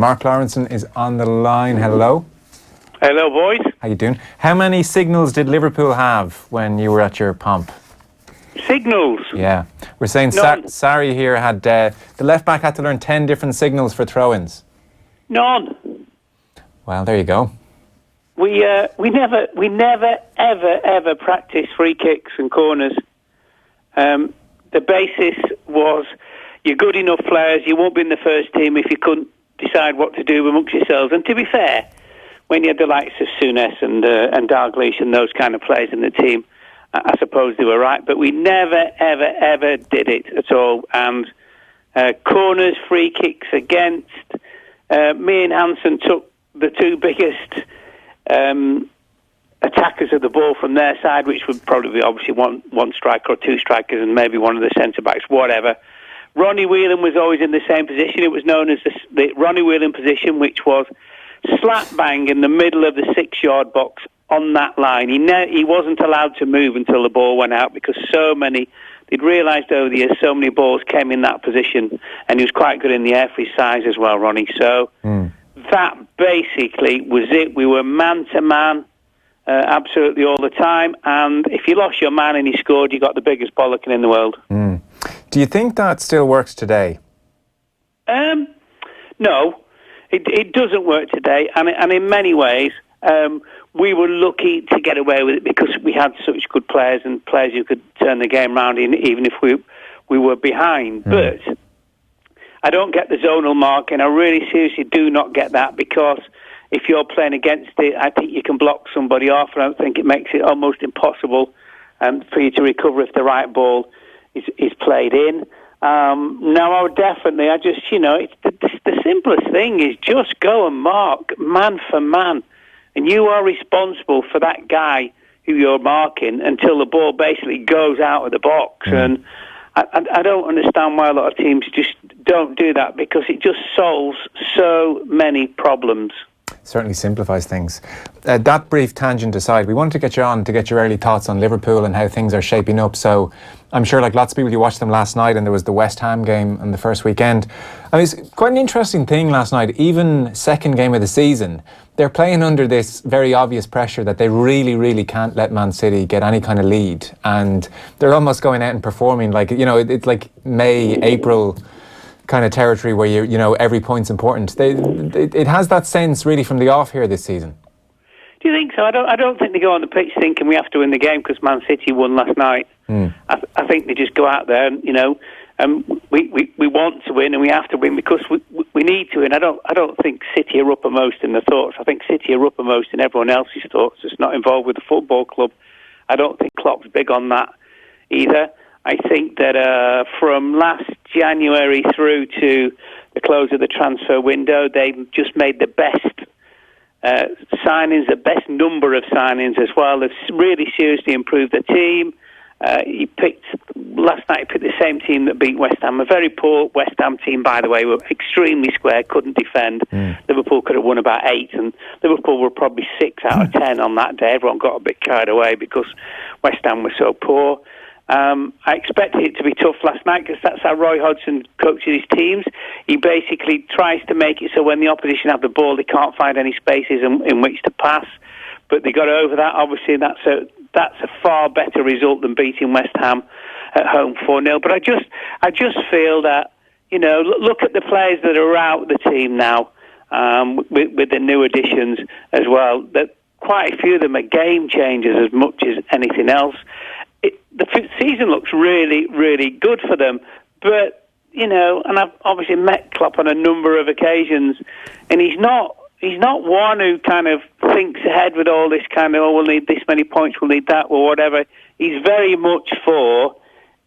Mark Lawrenson is on the line. Hello. Hello, boys. How you doing? How many signals did Liverpool have when you were at your pomp? Signals? Yeah. We're saying Sarri here had... the left-back had to learn 10 different signals for throw-ins. None. Well, there you go. We never ever practiced free kicks and corners. The basis was you're good enough players, you won't be in the first team if you couldn't decide what to do amongst yourselves. And to be fair, when you had the likes of Souness and Dalglish and those kind of players in the team, I suppose they were right. But we never, ever did it at all. And corners, free kicks against, me and Hansen took the two biggest attackers of the ball from their side, which would probably be obviously one striker or two strikers and maybe one of the centre-backs, whatever. Ronnie Whelan was always in the same position. It was known as the Ronnie Whelan position, which was slap bang in the middle of the 6-yard box on that line. He wasn't allowed to move until the ball went out because they'd realised over the years so many balls came in that position, and he was quite good in the air for his size as well, Ronnie. So that basically was it. We were man-to-man absolutely all the time, and if you lost your man and he scored, you got the biggest bollocking in the world. Do you think that still works today? No, it doesn't work today, and in many ways we were lucky to get away with it because we had such good players and players who could turn the game around even if we were behind. But I don't get the zonal marking. I really seriously do not get that, because if you're playing against it, I think you can block somebody off. I don't think it makes it almost impossible for you to recover if the right ball is played in. No, I would definitely. It's the simplest thing is just go and mark man for man, and you are responsible for that guy who you're marking until the ball basically goes out of the box. And I don't understand why a lot of teams just don't do that, because it just solves so many problems. Certainly simplifies things. That brief tangent aside, we wanted to get you on to get your early thoughts on Liverpool and how things are shaping up. So I'm sure, like lots of people, you watched them last night, and there was the West Ham game on the first weekend. I mean, it's quite an interesting thing last night. Even second game of the season, they're playing under this very obvious pressure that they really, really can't let Man City get any kind of lead. And they're almost going out and performing like, it's like May, April kind of territory where every point's important. It has that sense really from the off here this season. Do you think so? I don't think they go on the pitch thinking we have to win the game because Man City won last night. I think they just go out there and we want to win and we have to win because we need to win. I don't think City are uppermost in the thoughts. I think City are uppermost in everyone else's thoughts that's not involved with the football club. I don't think Klopp's big on that either. I think that from last January through to the close of the transfer window, they've just made the best signings, the best number of signings as well. They've really seriously improved the team. Last night he picked the same team that beat West Ham, a very poor West Ham team, by the way, were extremely square, couldn't defend. Liverpool could have won about 8, and Liverpool were probably 6 out of 10 on that day. Everyone got a bit carried away because West Ham was so poor. I expected it to be tough last night because that's how Roy Hodgson coaches his teams. He basically tries to make it so when the opposition have the ball, they can't find any spaces in which to pass. But they got over that. Obviously, that's a far better result than beating West Ham at home 4-0. But I just feel that, look at the players that are out the team now with the new additions as well. That quite a few of them are game changers as much as anything else. The season looks really, really good for them. But, and I've obviously met Klopp on a number of occasions, and he's not one who kind of thinks ahead with all this kind of, we'll need this many points, we'll need that, or whatever. He's very much for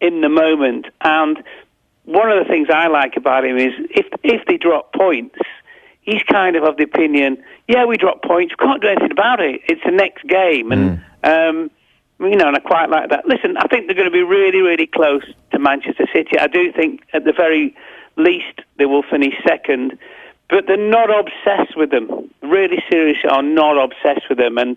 in the moment. And one of the things I like about him is if they drop points, he's kind of the opinion, yeah, we drop points, we can't do anything about it. It's the next game. And, and I quite like that. Listen, I think they're going to be really, really close to Manchester City. I do think at the very least they will finish second, but they're not obsessed with them. Really seriously are not obsessed with them. And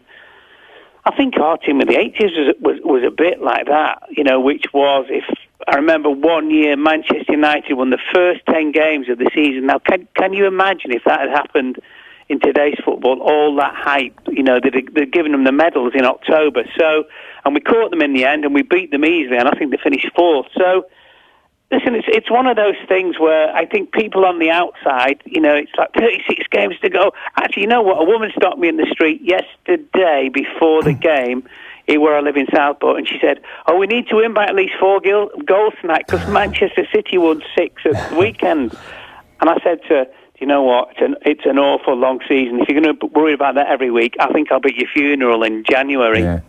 I think our team in the 80s was a bit like that, which was if I remember one year Manchester United won the first 10 games of the season. Now, can you imagine if that had happened in today's football? All that hype, they're giving them the medals in October. So, and we caught them in the end, and we beat them easily, and I think they finished fourth. So, listen, it's one of those things where I think people on the outside, it's like 36 games to go. Actually, you know what? A woman stopped me in the street yesterday before the game, where I live in Southport, and she said, we need to win by at least 4 goals tonight because Manchester City won 6 at the weekend. And I said to her, you know what? It's an awful long season. If you're going to worry about that every week, I think I'll be at your funeral in January. Yeah.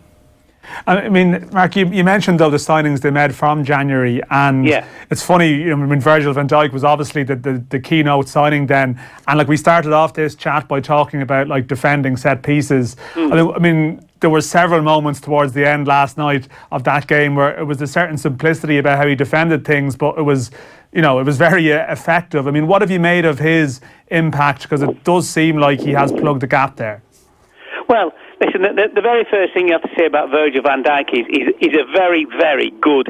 I mean, Mark, you mentioned though the signings they made from January, and it's funny. Virgil van Dijk was obviously the keynote signing then, and like we started off this chat by talking about like defending set pieces. I mean, there were several moments towards the end last night of that game where it was a certain simplicity about how he defended things, but it was very effective. I mean, what have you made of his impact? Because it does seem like he has plugged the gap there. Well, listen, the very first thing you have to say about Virgil van Dijk is a very, very good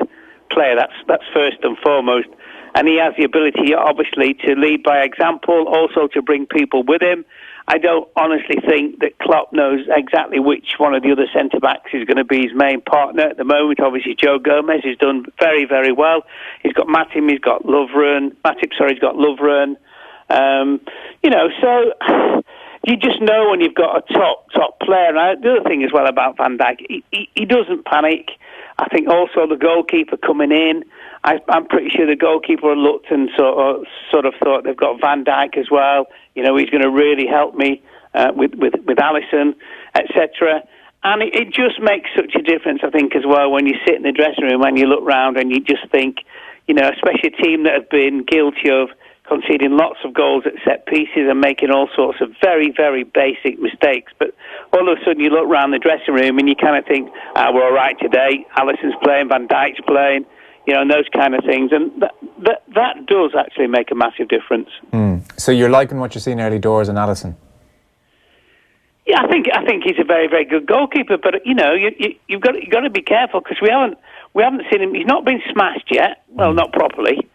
player. That's first and foremost. And he has the ability, obviously, to lead by example, also to bring people with him. I don't honestly think that Klopp knows exactly which one of the other centre-backs is going to be his main partner at the moment. Obviously, Joe Gomez has done very, very well. He's got Matip, he's got Lovren. So... You just know when you've got a top player. Now, the other thing as well about Van Dijk, he doesn't panic. I think also the goalkeeper coming in, I'm pretty sure the goalkeeper looked and sort of thought they've got Van Dijk as well. He's going to really help me with Alisson, etc. And it just makes such a difference, I think, as well, when you sit in the dressing room and you look round and you just think, especially a team that have been guilty of conceding lots of goals at set pieces and making all sorts of very, very basic mistakes. But all of a sudden you look around the dressing room and you kind of think, we're all right today. Alisson's playing, Van Dijk's playing, and those kind of things. And that does actually make a massive difference. So you're liking what you're seeing early doors in Alisson? Yeah, I think he's a very, very good goalkeeper. But, you've got to be careful because we haven't seen him. He's not been smashed yet. Well, not properly.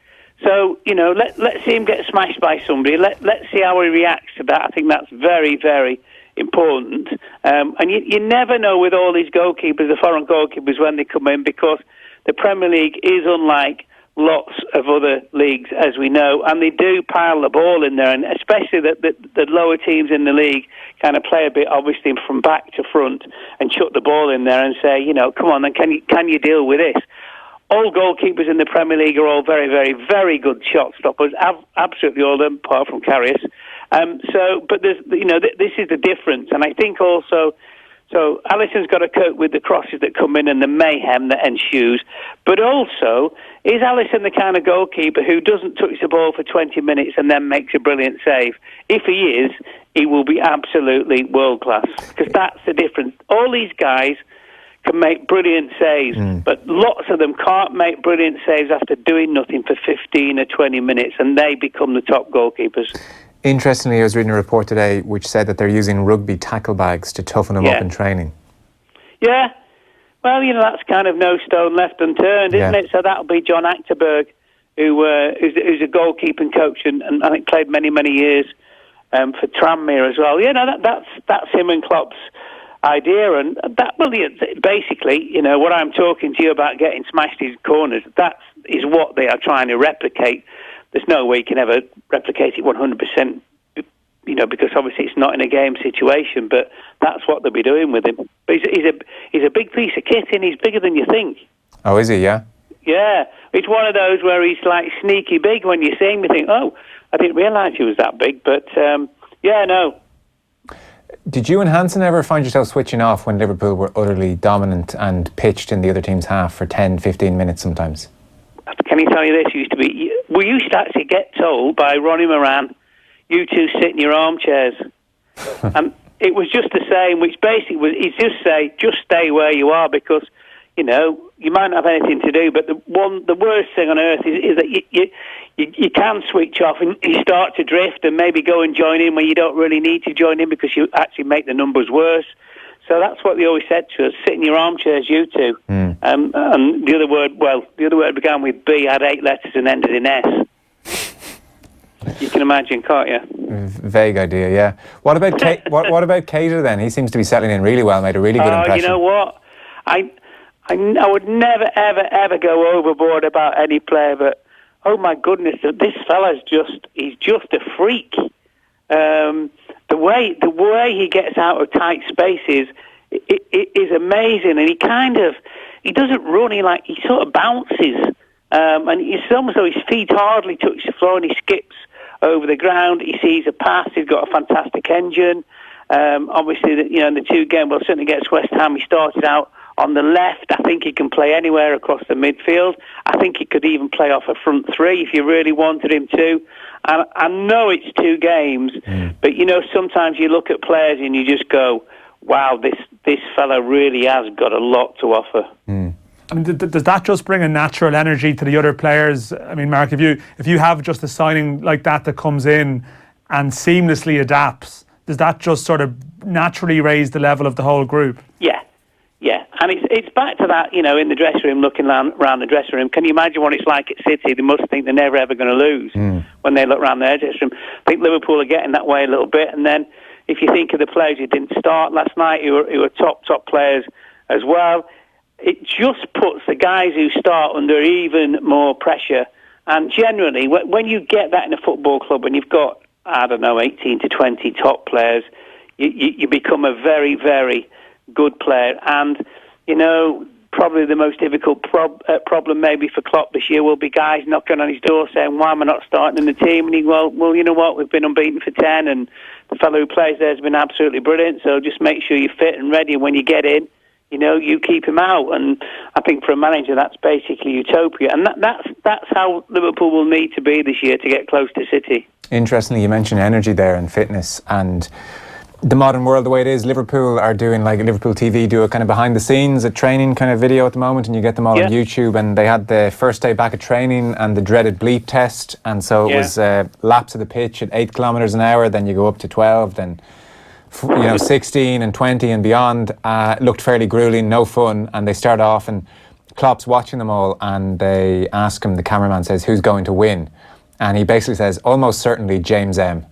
So, let's see him get smashed by somebody. Let's see how he reacts to that. I think that's very, very important. And you never know with all these goalkeepers, the foreign goalkeepers, when they come in, because the Premier League is unlike lots of other leagues, as we know, and they do pile the ball in there, and especially the lower teams in the league kind of play a bit, obviously, from back to front and chuck the ball in there and say, come on, then can you deal with this? All goalkeepers in the Premier League are all very, very, very good shot stoppers. Absolutely all of them, apart from Karius. But there's, this is the difference, and I think also, so Alisson's got to cope with the crosses that come in and the mayhem that ensues. But also, is Alisson the kind of goalkeeper who doesn't touch the ball for 20 minutes and then makes a brilliant save? If he is, he will be absolutely world class, because that's the difference. All these guys can make brilliant saves, but lots of them can't make brilliant saves after doing nothing for 15 or 20 minutes, and they become the top goalkeepers. Interestingly, I was reading a report today which said that they're using rugby tackle bags to toughen them up in training. Yeah. Well, that's kind of no stone left unturned, isn't it? So that'll be John Achterberg, who's a goalkeeping coach and I think played many, many years for Tranmere as well. That's him and Klopp's idea, and that basically, what I'm talking to you about, getting smashed in corners, that is what they are trying to replicate. There's no way you can ever replicate it 100%, because obviously it's not in a game situation, but that's what they'll be doing with him. But he's a big piece of kit, and he's bigger than you think. Oh, is he? Yeah. Yeah, it's one of those where he's like sneaky big. When you see him, you think, oh, I didn't realise he was that big, but no. Did you and Hansen ever find yourself switching off when Liverpool were utterly dominant and pitched in the other team's half for 10, 15 minutes sometimes? Can you tell you this? We used to actually get told by Ronnie Moran, you two sit in your armchairs. And it was just the same, which basically was, he'd just say, just stay where you are, because, you might not have anything to do, but the worst thing on earth is that you can switch off and you start to drift and maybe go and join in where you don't really need to join in, because you actually make the numbers worse. So that's what they always said to us: sit in your armchairs, you two. And the other word began with B, had 8 letters and ended in S. You can imagine, can't you? Vague idea, yeah. What about what about Keita then? He seems to be settling in really well. Made a really good impression. You know what? I would never, ever, ever go overboard about any player, but oh my goodness, this fella's he's just a freak. The way he gets out of tight spaces is amazing, and he doesn't run. He sort of bounces, and it's almost though his feet hardly touch the floor, and he skips over the ground. He sees a pass. He's got a fantastic engine. Obviously, in the 2 games, well, certainly against West Ham, he started out on the left. I think he can play anywhere across the midfield. I think he could even play off a front 3 if you really wanted him to. And I know it's 2 games, but sometimes you look at players and you just go, wow, this fella really has got a lot to offer. I mean, does that just bring a natural energy to the other players? I mean, Mark, if you have just a signing like that comes in and seamlessly adapts, does that just sort of naturally raise the level of the whole group? Yeah, and it's back to that, in the dressing room, looking around the dressing room. Can you imagine what it's like at City? They must think they're never ever going to lose when they look around their dressing room. I think Liverpool are getting that way a little bit, and then if you think of the players who didn't start last night, who were top players as well, it just puts the guys who start under even more pressure. And generally, when you get that in a football club and you've got, 18 to 20 top players, you become a very, very good player. And, probably the most difficult problem maybe for Klopp this year will be guys knocking on his door saying, why am I not starting in the team? And he, well, you know what, we've been unbeaten for 10 and the fellow who plays there has been absolutely brilliant, so just make sure you're fit and ready when you get in. You keep him out, and I think for a manager that's basically utopia, and that's how Liverpool will need to be this year to get close to City. Interestingly, you mentioned energy there and fitness, and the modern world the way it is. Liverpool are doing, like Liverpool TV do a kind of behind the scenes, a training kind of video at the moment, and you get them all on YouTube, and they had the first day back at training and the dreaded bleep test, and so it was laps of the pitch at 8 kilometres an hour, then you go up to 12, then 16 and 20 and beyond. Looked fairly grueling, no fun, and they start off and Klopp's watching them all, and they ask him, the cameraman says, who's going to win? And he basically says, almost certainly James M.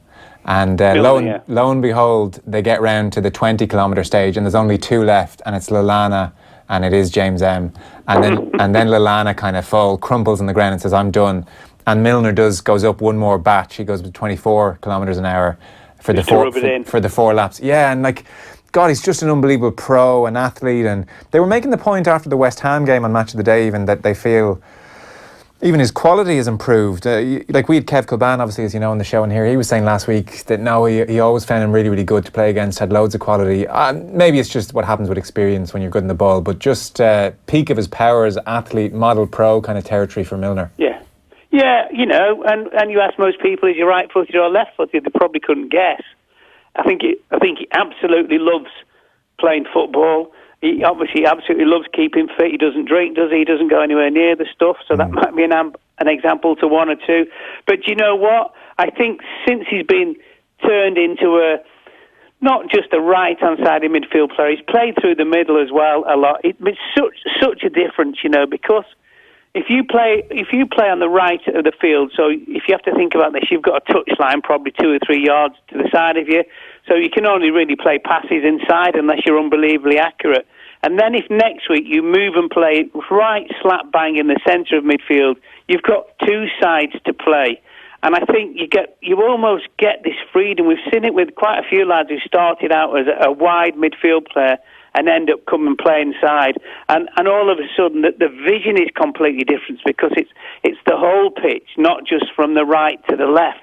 And lo and behold, they get round to the 20 kilometre stage, and there's only 2 left, and it's Lallana and it is James M. And then Lallana kind of crumples on the ground and says, I'm done. And Milner goes up one more batch. He goes with 24 kilometres an hour for the 4 laps. Yeah, and God, he's just an unbelievable pro, an athlete. And they were making the point after the West Ham game on Match of the Day even that they feel even his quality has improved. We had Kev Kilban, obviously, as you know, on the show, and here he was saying last week that he always found him really, really good to play against, had loads of quality. Maybe it's just what happens with experience when you're good in the ball, but just peak of his powers, athlete, model pro kind of territory for Milner. Yeah, and you ask most people, is he right-footed or left-footed? They probably couldn't guess. I think he absolutely loves playing football. He obviously absolutely loves keeping fit. He doesn't drink, does he? He doesn't go anywhere near the stuff, so that might be an example to one or two. But you know what? I think since he's been turned into not just a right-hand side midfield player, he's played through the middle as well a lot. It's such a difference, because if you play on the right of the field, so if you have to think about this, you've got a touchline probably 2 or 3 yards to the side of you, so you can only really play passes inside unless you're unbelievably accurate. And then if next week you move and play right slap bang in the centre of midfield, you've got 2 sides to play. And I think you almost get this freedom. We've seen it with quite a few lads who started out as a wide midfield player and end up coming and play inside. And all of a sudden the vision is completely different because it's the whole pitch, not just from the right to the left.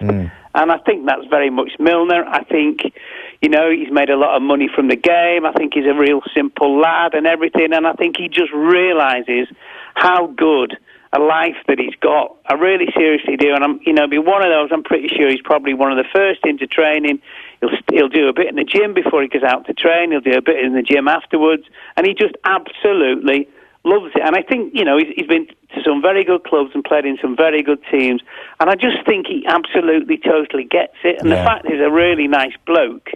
And I think that's very much Milner. I think, he's made a lot of money from the game. I think he's a real simple lad and everything. And I think he just realises how good a life that he's got. I really seriously do. And be one of those, I'm pretty sure he's probably one of the first into training. He'll do a bit in the gym before he goes out to train. He'll do a bit in the gym afterwards. And he just absolutely loves it. And I think, he's been to some very good clubs and played in some very good teams. And I just think he absolutely, totally gets it. And the fact he's a really nice bloke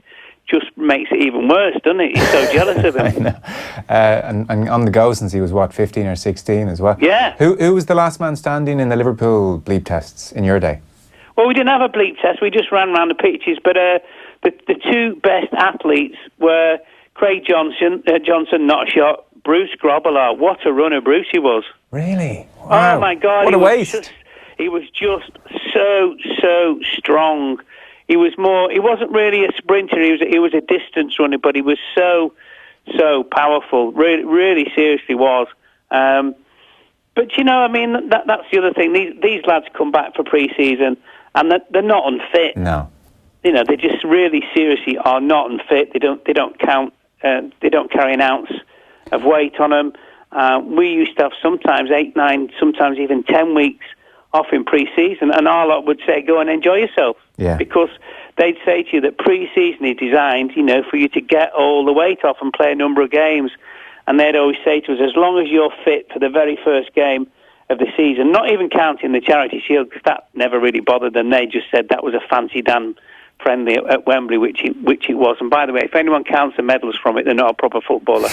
just makes it even worse, doesn't it? You're so jealous of him. I know. And on the go since he was, 15 or 16 as well? Yeah. Who was the last man standing in the Liverpool bleep tests in your day? Well, we didn't have a bleep test. We just ran around the pitches. But the two best athletes were Craig Johnson, not a shot, Bruce Grobbelaar. What a runner Brucey was. Really? Wow. Oh, my God. What a waste. He was just so strong. He wasn't really a sprinter. He was a distance runner, but he was so powerful. Really seriously was. But, you know, I mean, that's the other thing. These lads come back for pre-season, and they're not unfit. No. You know, they just really seriously are not unfit. They don't count. They don't carry an ounce of weight on them. We used to have sometimes 8, 9, sometimes even 10 weeks off in pre-season, and our lot would say, go and enjoy yourself. Yeah. Because they'd say to you that pre-season is designed, you know, for you to get all the weight off and play a number of games. And they'd always say to us, as long as you're fit for the very first game of the season, not even counting the Charity Shield, because that never really bothered them. They just said that was a fancy Dan friendly at Wembley, which it was. And by the way, if anyone counts the medals from it, they're not a proper footballer.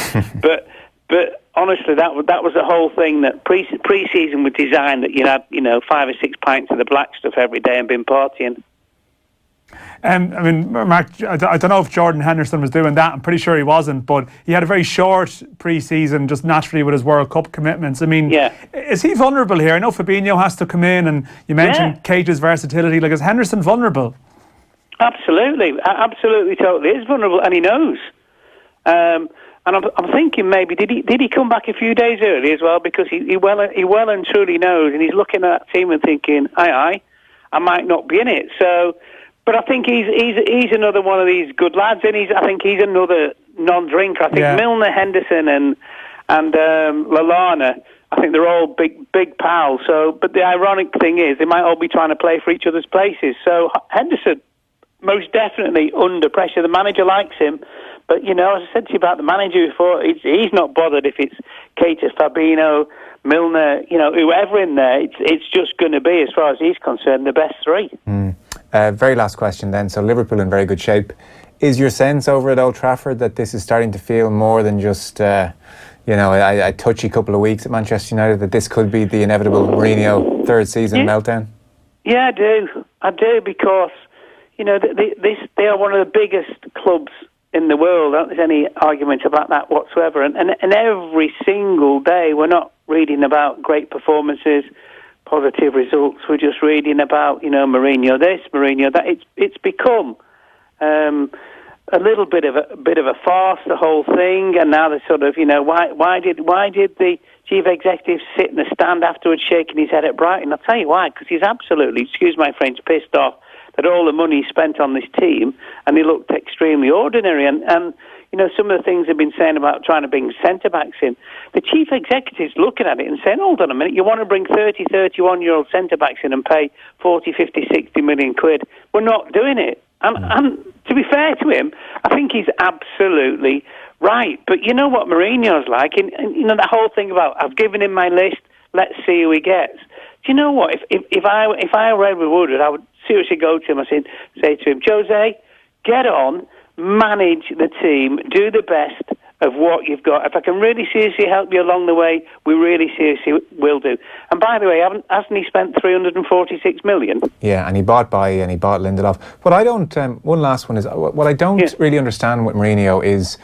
But honestly, that was the whole thing, that pre-season was designed that you had, you know, 5 or 6 pints of the black stuff every day and been partying. I mean, Mark, I don't know if Jordan Henderson was doing that. I'm pretty sure he wasn't, but he had a very short pre-season, just naturally with his World Cup commitments. I mean, is he vulnerable here? I know Fabinho has to come in, and you mentioned Keita's versatility. Like, is Henderson vulnerable? Absolutely, totally is vulnerable, and he knows. And I'm thinking maybe did he come back a few days early as well, because he well and truly knows, and he's looking at that team and thinking, I might not be in it. So. But I think he's another one of these good lads, and I think he's another non-drinker. I think Milner, Henderson, and Lallana, I think they're all big pals. So, but the ironic thing is, they might all be trying to play for each other's places. So Henderson, most definitely under pressure. The manager likes him, but you know, as I said to you about the manager before, he's not bothered if it's Keita, Fabinho, Milner, you know, whoever in there. It's just going to be, as far as he's concerned, the best three. Very last question then. So Liverpool in very good shape. Is your sense over at Old Trafford that this is starting to feel more than just, a touchy couple of weeks at Manchester United, that this could be the inevitable Mourinho third season meltdown? Yeah, I do, because, you know, they are one of the biggest clubs in the world. I don't think there's any argument about that whatsoever. And every single day we're not reading about great performances, positive results. We're just reading about, you know, Mourinho this, Mourinho that. It's become a little bit of a farce, the whole thing. And now they're sort of, you know, why did the chief executive sit in the stand afterwards shaking his head at Brighton? I'll tell you why, because he's absolutely, excuse my French, pissed off that all the money spent on this team, and he looked extremely ordinary. And you know, some of the things they've been saying about trying to bring centre-backs in, the chief executive's looking at it and saying, hold on a minute, you want to bring 30, 31-year-old centre-backs in and pay 40, 50, 60 million quid? We're not doing it. And to be fair to him, I think he's absolutely right. But you know what Mourinho's like, and you know, that whole thing about, I've given him my list, let's see who he gets. Do you know what? If I were Edward Woodward, I would seriously go to him and say to him, Jose, get on, manage the team, do the best of what you've got. If I can really seriously help you along the way, we really seriously will do. And by the way, hasn't he spent 346 million? Yeah, and he bought Bailly and he bought Lindelof. What I don't, one last one is, what I don't really understand with Mourinho is,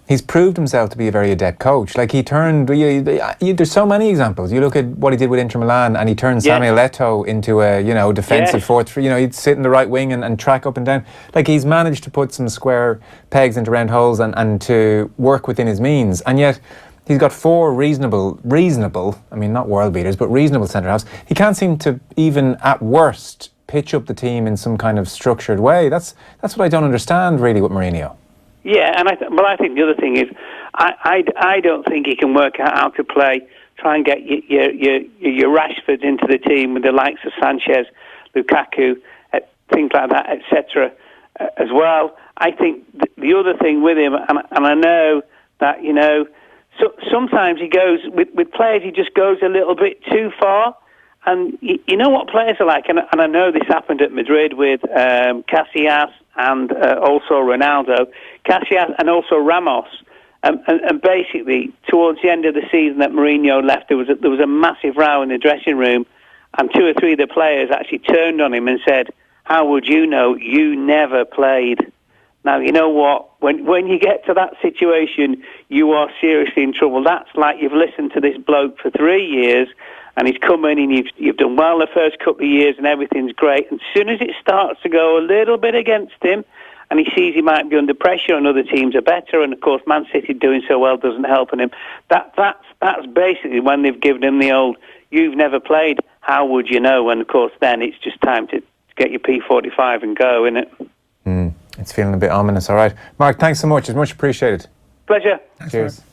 he's proved himself to be a very adept coach. Like, he turned, there's so many examples. You look at what he did with Inter Milan, and he turned Samuel Eto'o into a, you know, defensive fourth. You know, he'd sit in the right wing and track up and down. Like, he's managed to put some square pegs into round holes and to work within his means. And yet, he's got 4 reasonable, I mean, not world beaters, but reasonable centre-halves. He can't seem to, even at worst, pitch up the team in some kind of structured way. That's what I don't understand, really, with Mourinho. Yeah, and I think the other thing is, I don't think he can work out how to play, try and get your Rashfords into the team with the likes of Sanchez, Lukaku, things like that, etc. As well. I think the other thing with him, and I know that, you know, so sometimes he goes with players, he just goes a little bit too far, And you know what players are like, and I know this happened at Madrid with Casillas and also Ronaldo, Casillas and also Ramos. And basically, towards the end of the season that Mourinho left, there was a massive row in the dressing room, and 2 or 3 of the players actually turned on him and said, "How would you know? You never played." Now, you know what? When you get to that situation, you are seriously in trouble. That's like you've listened to this bloke for 3 years, and he's come in and you've done well the first couple of years and everything's great. And as soon as it starts to go a little bit against him, and he sees he might be under pressure and other teams are better, and of course Man City doing so well doesn't help him, that's basically when they've given him the old, "You've never played, how would you know?" And of course then it's just time to get your P45 and go, isn't it? It's feeling a bit ominous. All right, Mark, thanks so much. It's much appreciated. Pleasure. Cheers.